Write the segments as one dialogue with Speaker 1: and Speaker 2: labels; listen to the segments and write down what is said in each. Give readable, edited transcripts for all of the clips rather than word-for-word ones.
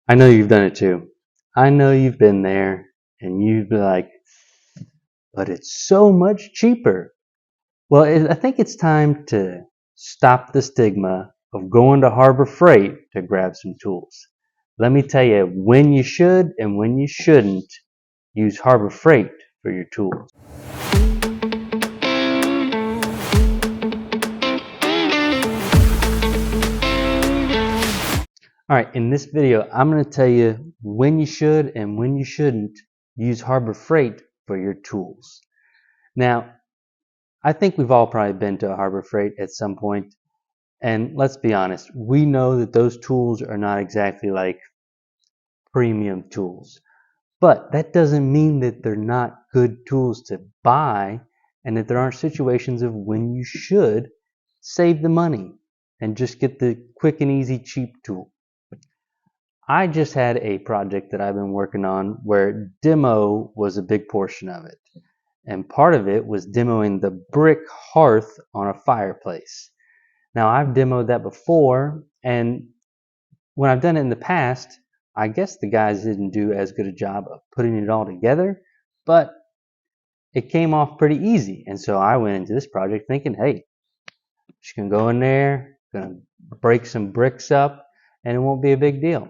Speaker 1: I know you've done it too. I know you've been there and you've been like, but it's so much cheaper. Well, I think it's time to stop the stigma of going to Harbor Freight to grab some tools. Let me tell you when you should and when you shouldn't use Harbor Freight for your tools. Alright, in this video, I'm going to tell you when you should and when you shouldn't use Harbor Freight for your tools. Now, I think we've all probably been to a Harbor Freight at some point, and let's be honest, we know that those tools are not exactly like premium tools. But that doesn't mean that they're not good tools to buy and that there aren't situations of when you should save the money and just get the quick and easy cheap tool. I just had a project that I've been working on where demo was a big portion of it. And part of it was demoing the brick hearth on a fireplace. Now, I've demoed that before, and when I've done it in the past, I guess the guys didn't do as good a job of putting it all together, but it came off pretty easy. And so I went into this project thinking, hey, just gonna go in there, gonna break some bricks up, and it won't be a big deal.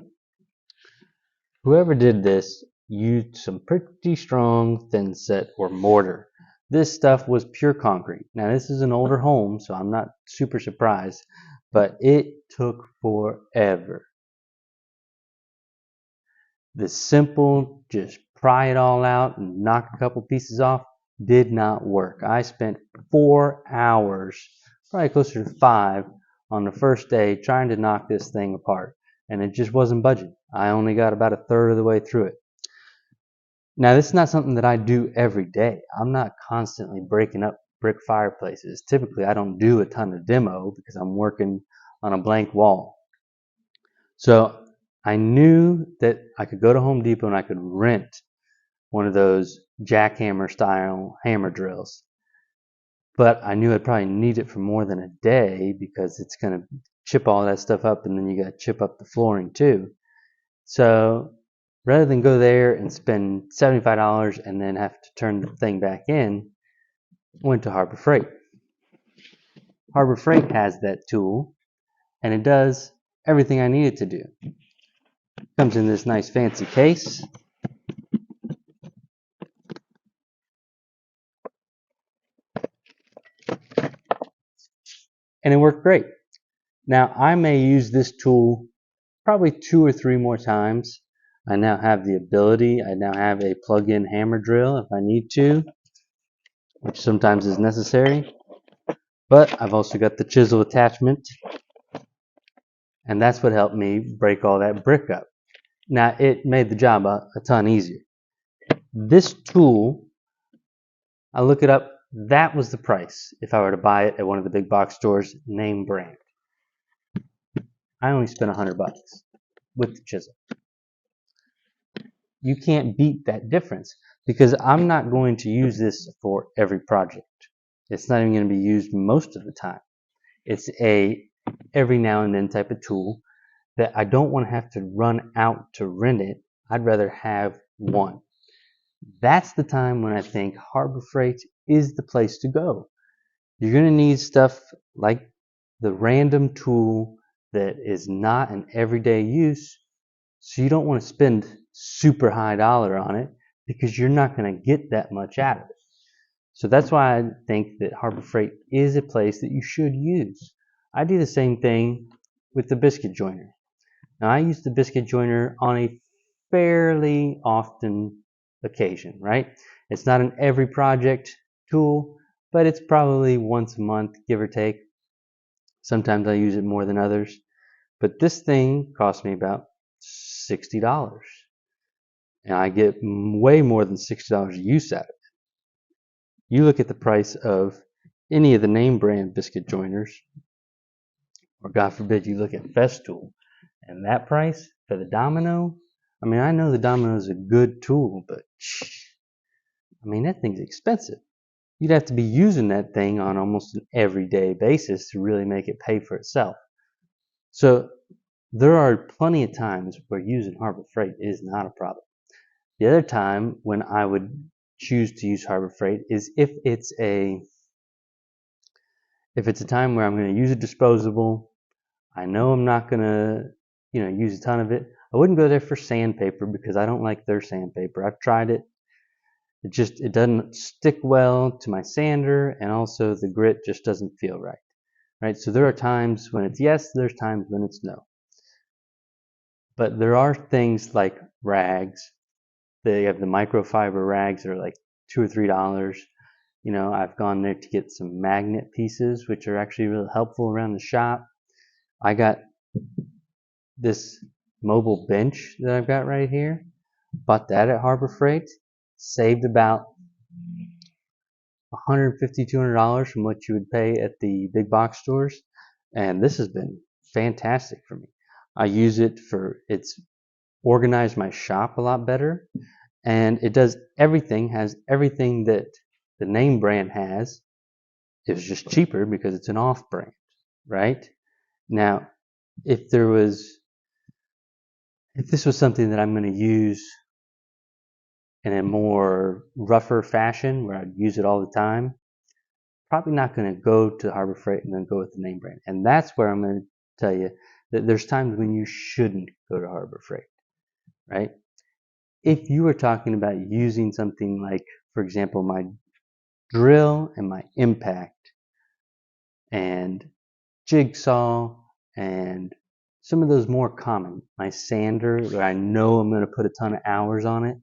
Speaker 1: Whoever did this used some pretty strong thin set or mortar. This stuff was pure concrete. Now this is an older home, so I'm not super surprised, but it took forever. The simple, just pry it all out and knock a couple pieces off did not work. I spent 4 hours, probably closer to 5, on the first day trying to knock this thing apart, and it just wasn't budging. I only got about a third of the way through it. Now, this is not something that I do every day. I'm not constantly breaking up brick fireplaces. Typically, I don't do a ton of demo because I'm working on a blank wall. So I knew that I could go to Home Depot and I could rent one of those jackhammer style hammer drills. But I knew I'd probably need it for more than a day because it's going to chip all that stuff up, and then you got to chip up the flooring too. So rather than go there and spend $75 and then have to turn the thing back in, I went to Harbor Freight. Harbor Freight has that tool, and it does everything I need it to do. It comes in this nice fancy case. And it worked great. Now, I may use this tool probably 2 or 3 more times. I now have the ability, I now have a plug-in hammer drill if I need to, which sometimes is necessary. But I've also got the chisel attachment, and that's what helped me break all that brick up. Now, it made the job a ton easier. This tool, I look it up, that was the price if I were to buy it at one of the big box stores, name brand. I only spent $100 with the chisel. You can't beat that difference because I'm not going to use this for every project. It's not even going to be used most of the time. It's a every now and then type of tool that I don't want to have to run out to rent it. I'd rather have one. That's the time when I think Harbor Freight is the place to go. You're going to need stuff like the random tool that is not an everyday use, so you don't want to spend super high dollar on it because you're not going to get that much out of it. So that's why I think that Harbor Freight is a place that you should use. I do the same thing with the biscuit joiner. Now, I use the biscuit joiner on a fairly often occasion, right? It's not an every project tool, but it's probably once a month, give or take. Sometimes I use it more than others. But this thing cost me about $60. And I get way more than $60 use out of it. You look at the price of any of the name brand biscuit joiners, or God forbid you look at Festool, and that price for the Domino, I mean, I know the Domino is a good tool, but I mean, that thing's expensive. You'd have to be using that thing on almost an everyday basis to really make it pay for itself. So There are plenty of times where using Harbor Freight is not a problem. The other time when I would choose to use Harbor Freight is if it's a time where I'm going to use a disposable. I know I'm not going to, use a ton of it. I wouldn't go there for sandpaper because I don't like their sandpaper. I've tried it. It doesn't stick well to my sander, and also the grit just doesn't feel right. Right? So there are times when it's yes, there's times when it's no. But there are things like rags. They have the microfiber rags that are like $2 or $3. I've gone there to get some magnet pieces, which are actually really helpful around the shop. I got this mobile bench that I've got right here. Bought that at Harbor Freight. Saved about $150, $200 from what you would pay at the big box stores. And this has been fantastic for me. I use it it's organized my shop a lot better. And it has everything that the name brand has. It's just cheaper because it's an off brand, right? Now, if this was something that I'm going to use in a more rougher fashion where I'd use it all the time, probably not going to go to Harbor Freight and then go with the name brand. And that's where I'm going to tell you that there's times when you shouldn't go to Harbor Freight, right? If you were talking about using something like, for example, my drill and my impact and jigsaw and some of those more common, my sander where I know I'm going to put a ton of hours on it,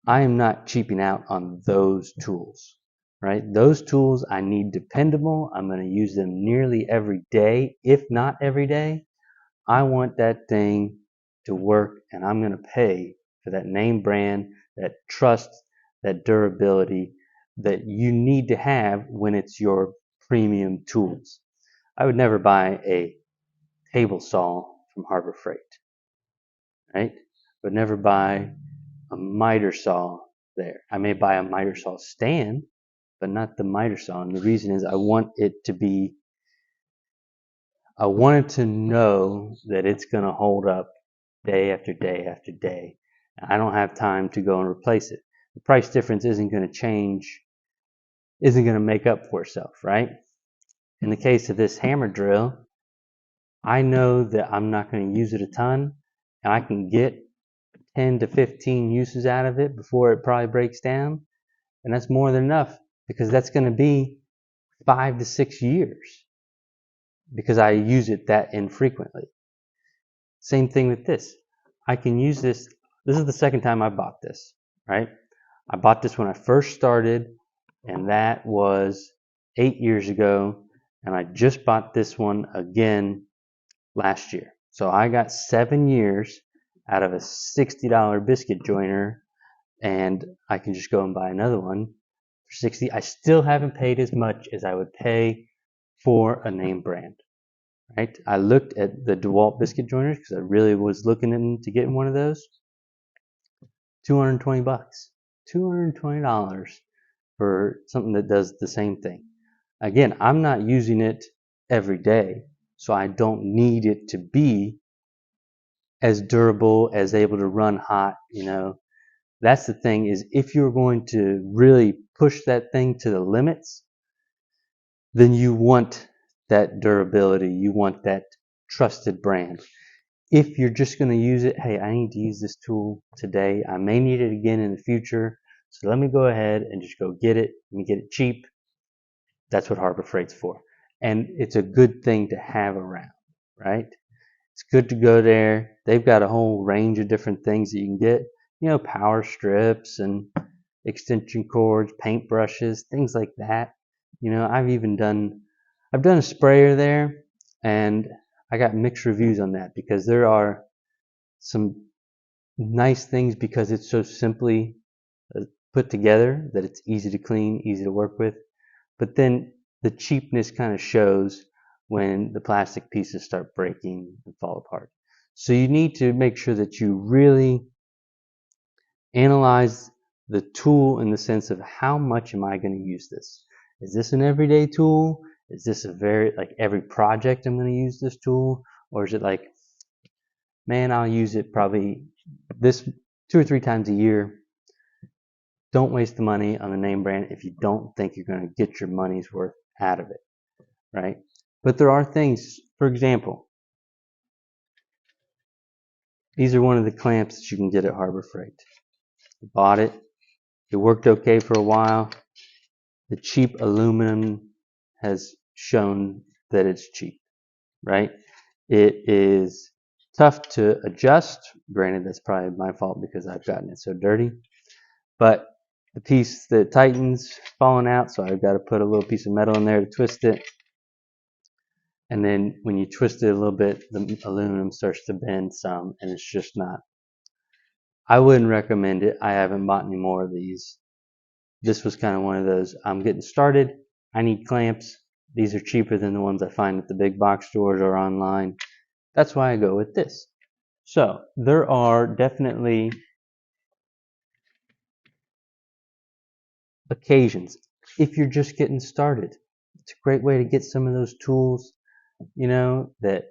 Speaker 1: I am not cheaping out on those tools, right? Those tools I need dependable. I'm going to use them nearly every day, if not every day. I want that thing to work, and I'm going to pay for that name brand, that trust, that durability that you need to have when it's your premium tools. I would never buy a table saw from Harbor Freight, right? I would never buy a miter saw there. I may buy a miter saw stand, but not the miter saw. And the reason is I want it to know that it's going to hold up day after day after day. I don't have time to go and replace it. The price difference isn't going to make up for itself, right? In the case of this hammer drill, I know that I'm not going to use it a ton, and I can get 10 to 15 uses out of it before it probably breaks down. And that's more than enough because that's going to be 5 to 6 years because I use it that infrequently. Same thing with this. I can use this. This is the second time I bought this, right? I bought this when I first started, and that was 8 years ago. And I just bought this one again last year. So I got 7 years out of a $60 biscuit joiner, and I can just go and buy another one for 60. I still haven't paid as much as I would pay for a name brand, right? I looked at the DeWalt biscuit joiners because I really was looking into getting one of those. $220, $220 for something that does the same thing. Again, I'm not using it every day, so I don't need it to be as durable, as able to run hot. That's the thing, is if you're going to really push that thing to the limits, then you want that durability, you want that trusted brand. If you're just going to use it, hey, I need to use this tool today, I may need it again in the future, so let me go ahead and just go get it. Let me get it cheap. That's what Harbor Freight's for. And it's a good thing to have around, right? It's good to go there. They've got a whole range of different things that you can get, power strips and extension cords, paint brushes, things like that. I've done a sprayer there, and I got mixed reviews on that because there are some nice things because it's so simply put together that it's easy to clean, easy to work with. But then the cheapness kind of shows when the plastic pieces start breaking and fall apart. So you need to make sure that you really analyze the tool in the sense of how much am I going to use this? Is this an everyday tool? Is this every project I'm going to use this tool? Or is it like man, I'll use it probably this 2 or 3 times a year. Don't waste the money on the name brand if you don't think you're going to get your money's worth out of it, right? But there are things, for example, these are one of the clamps that you can get at Harbor Freight. I bought it. It worked okay for a while. The cheap aluminum has shown that it's cheap, right? It is tough to adjust. Granted, that's probably my fault because I've gotten it so dirty. But the piece that tightens falling out, so I've got to put a little piece of metal in there to twist it. And then when you twist it a little bit, the aluminum starts to bend some, and it's just not. I wouldn't recommend it. I haven't bought any more of these. This was kind of one of those, I'm getting started. I need clamps. These are cheaper than the ones I find at the big box stores or online. That's why I go with this. So there are definitely occasions if you're just getting started. It's a great way to get some of those tools, that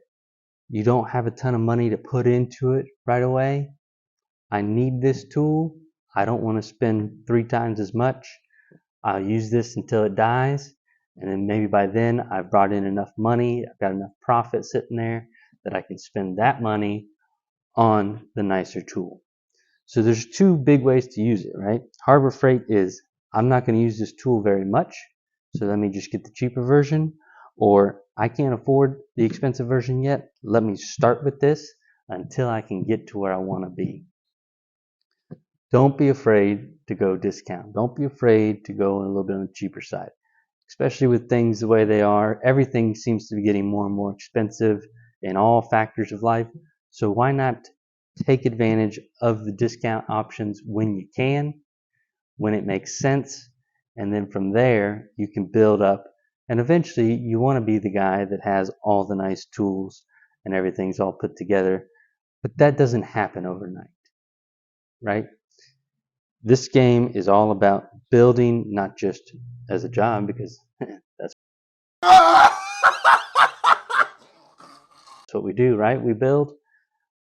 Speaker 1: you don't have a ton of money to put into it right away. I need this tool. I don't want to spend 3 times as much. I'll use this until it dies. And then maybe by then I've brought in enough money, I've got enough profit sitting there that I can spend that money on the nicer tool. So there's 2 big ways to use it, right? Harbor Freight is, I'm not going to use this tool very much, so let me just get the cheaper version. Or I can't afford the expensive version yet. Let me start with this until I can get to where I want to be. Don't be afraid to go discount. Don't be afraid to go a little bit on the cheaper side, especially with things the way they are. Everything seems to be getting more and more expensive in all factors of life. So why not take advantage of the discount options when you can, when it makes sense, and then from there you can build up. And eventually you want to be the guy that has all the nice tools and everything's all put together. But that doesn't happen overnight, right? This game is all about building, not just as a job, because that's what we do, right? We build,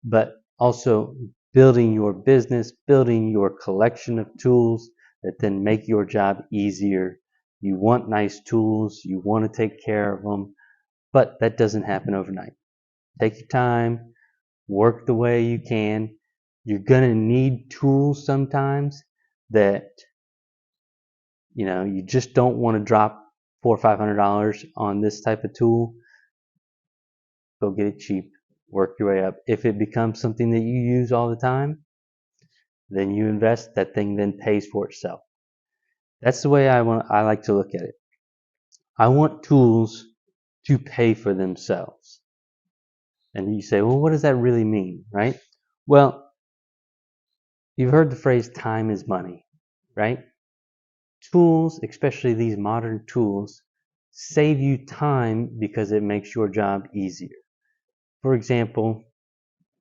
Speaker 1: but also building your business, building your collection of tools that then make your job easier. You want nice tools, you want to take care of them, but that doesn't happen overnight. Take your time, work the way you can. You're going to need tools sometimes that you just don't want to drop $400 or $500 on this type of tool. Go get it cheap, work your way up. If it becomes something that you use all the time, then you invest. That thing then pays for itself. That's the way I like to look at it. I want tools to pay for themselves. And you say, well, what does that really mean, right? Well, you've heard the phrase time is money, right? Tools, especially these modern tools, save you time because it makes your job easier. For example,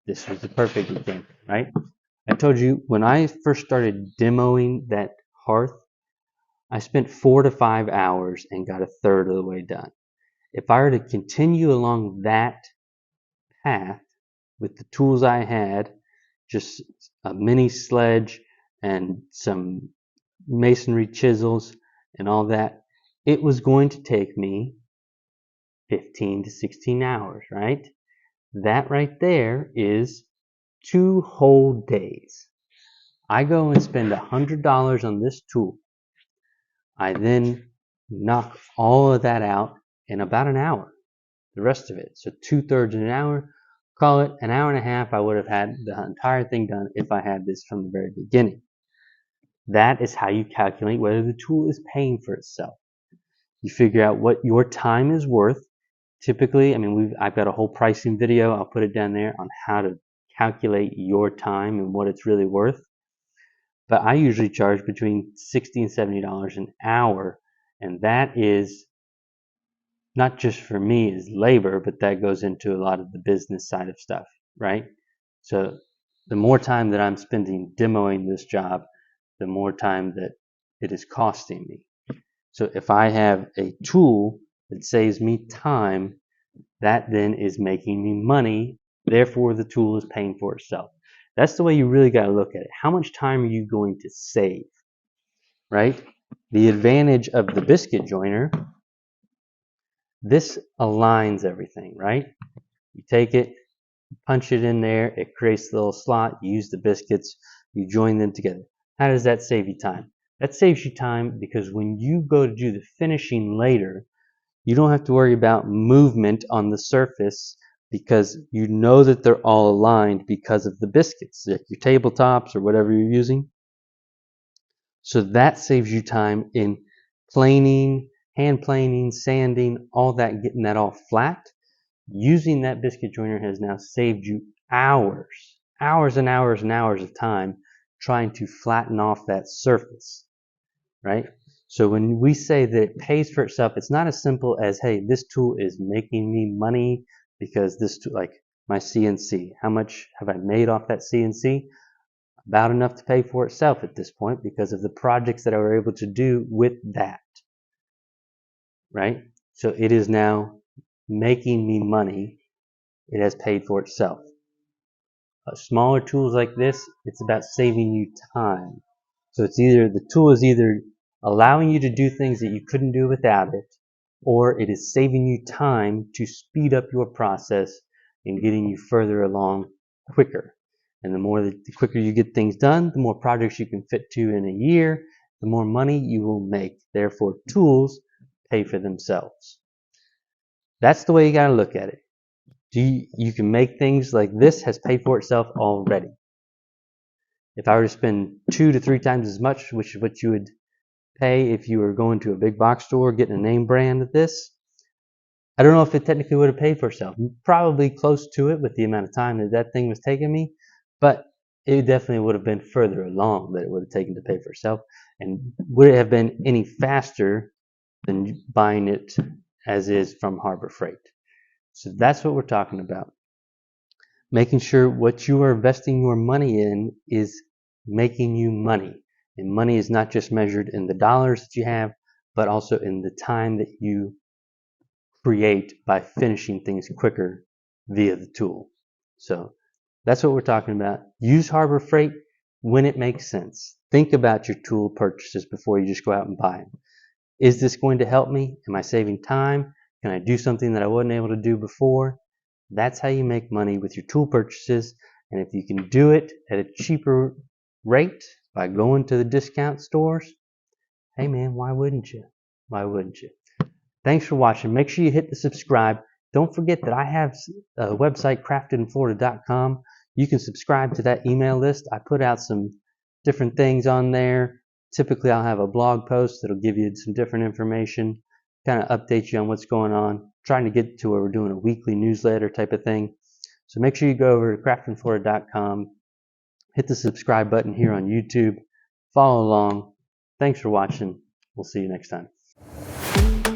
Speaker 1: this was the perfect example, right? I told you when I first started demoing that hearth, I spent 4 to 5 hours and got a third of the way done. If I were to continue along that path with the tools I had, just a mini sledge and some masonry chisels and all that, it was going to take me 15 to 16 hours, right? That right there is 2 whole days. I go and spend $100 on this tool. I then knock all of that out in about an hour, the rest of it. So 2/3 in an hour, call it an hour and a half. I would have had the entire thing done if I had this from the very beginning. That is how you calculate whether the tool is paying for itself. You figure out what your time is worth. Typically, I've got a whole pricing video. I'll put it down there on how to calculate your time and what it's really worth. But I usually charge between $60 and $70 an hour, and that is not just for me as labor, but that goes into a lot of the business side of stuff, right? So the more time that I'm spending demoing this job, the more time that it is costing me. So if I have a tool that saves me time, that then is making me money Therefore, the tool is paying for itself. That's the way you really got to look at it. How much time are you going to save, right? The advantage of the biscuit joiner, this aligns everything, right? You take it, punch it in there, it creates the little slot, you use the biscuits, you join them together. How does that save you time? That saves you time because when you go to do the finishing later, you don't have to worry about movement on the surface because you know that they're all aligned because of the biscuits, like your tabletops or whatever you're using. So that saves you time in planing, hand planing, sanding, all that, getting that all flat. Using that biscuit joiner has now saved you hours and hours and hours of time trying to flatten off that surface, right? So when we say that it pays for itself, it's not as simple as, hey, this tool is making me money because this tool, like my CNC, how much have I made off that CNC? About enough to pay for itself at this point because of the projects that I were able to do with that, right? So it is now making me money. It has paid for itself. Smaller tools like this, it's about saving you time. So it's either the tool is either allowing you to do things that you couldn't do without it, or it is saving you time to speed up your process and getting you further along quicker. And the quicker you get things done, the more projects you can fit to in a year, the more money you will make. Therefore, tools pay for themselves. That's the way you got to look at it. You can make things like this has paid for itself already. If I were to spend 2 to 3 times as much, which is what you would pay if you were going to a big box store getting a name brand of this, I don't know if it technically would have paid for itself. Probably close to it with the amount of time that that thing was taking me, but it definitely would have been further along that it would have taken to pay for itself. And would it have been any faster than buying it as is from Harbor Freight? So that's what we're talking about. Making sure what you are investing your money in is making you money. And money is not just measured in the dollars that you have, but also in the time that you create by finishing things quicker via the tool. So that's what we're talking about. Use Harbor Freight when it makes sense. Think about your tool purchases before you just go out and buy them. Is this going to help me? Am I saving time? Can I do something that I wasn't able to do before? That's how you make money with your tool purchases. And if you can do it at a cheaper rate by going to the discount stores, hey man, why wouldn't you? Why wouldn't you? Thanks for watching. Make sure you hit the subscribe. Don't forget that I have a website, craftedinflorida.com. You can subscribe to that email list. I put out some different things on there. Typically, I'll have a blog post that'll give you some different information, kind of update you on what's going on. Trying to get to where we're doing a weekly newsletter type of thing. So make sure you go over to craftedinflorida.com, hit the subscribe button here on YouTube, follow along. Thanks for watching. We'll see you next time.